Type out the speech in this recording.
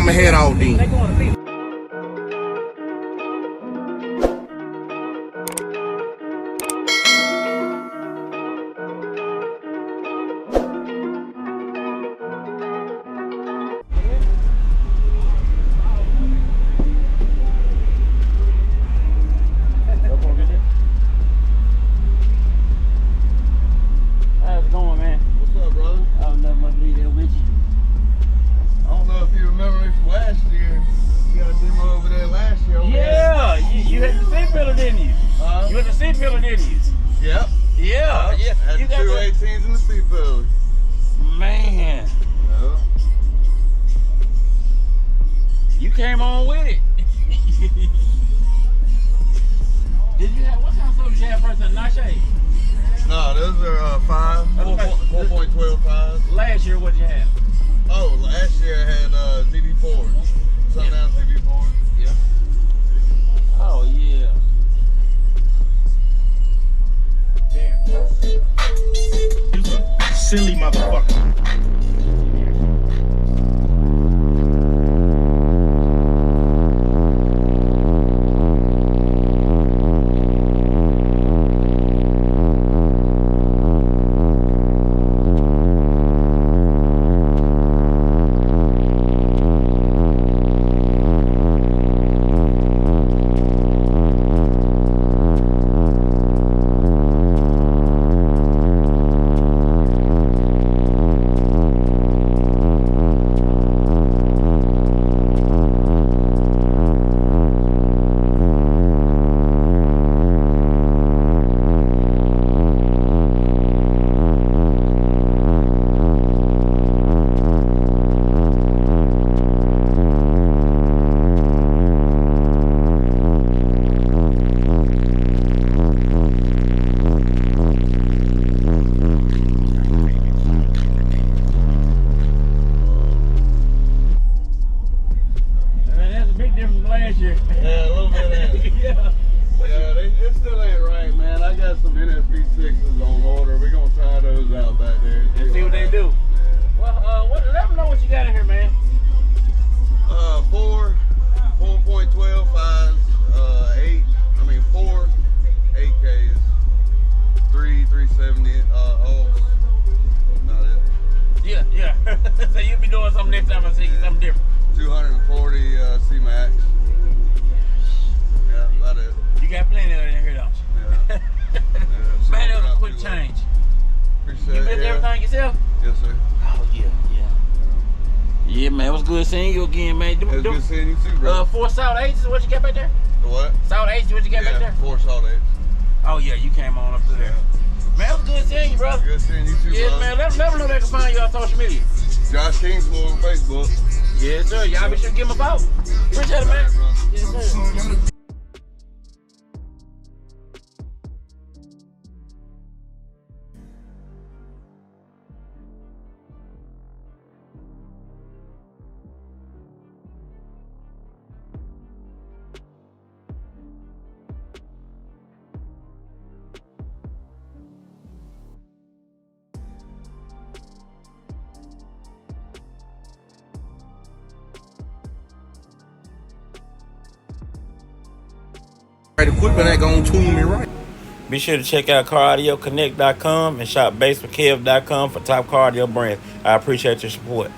I'ma head out then. How's it going, man? What's up, brother? I don't know much to be there with you. I don't know if you remember me from last year. You got a demo over there last year. Yeah, you had the seat filler, didn't you? You had the seat filler, didn't you? Yep. Yeah, yeah. Had You the got two the 18s in the seat belly. man. Yeah. You came on with it. Did you have what kind of soda did you have first? A Nache? No, those are 4.12 5s. Last year, what did you have? Oh, last year I had ZB4s. Sundown ZB4s. Yeah. Oh yeah. Silly motherfucker. Last year. Yeah, a little bit of that. Yeah. Yeah, it still ain't right, man. I got some NSP6s on order. We're going to try those out back there. And see what they do. Yeah. Well, let them know what you got in here, man. 4.12 5s, 4 8Ks, 370 ohms. Not it. Yeah, yeah. So you'll be doing something next time I see you, something different. 240 C-Max. Yeah, about it. You got plenty of it in here, don't you? Yeah. Man, that was a quick change. Appreciate You it. built everything yourself? Yes, sir. Oh, yeah, yeah. Yeah, man, it was good seeing you again, man. It was good seeing you too, bro. 4 Salt 8s is what you got back there? The what? Salt 8s is what you got back there? 4 Salt 8s. Oh, yeah, you came on up to there. Man, it was good seeing you, bro. Good seeing you too, Yeah, bro. man, let them know they can find you on social media. Josh Kingsmore on Facebook. Yes, sir. Y'all be sure to give him a vote. Appreciate it, man. Yes, sir. Right equipment ain't gonna tune me right. Be sure to check out CarAudioConnect.com and shop BASSWITHKEV.com for top car audio brands. I appreciate your support.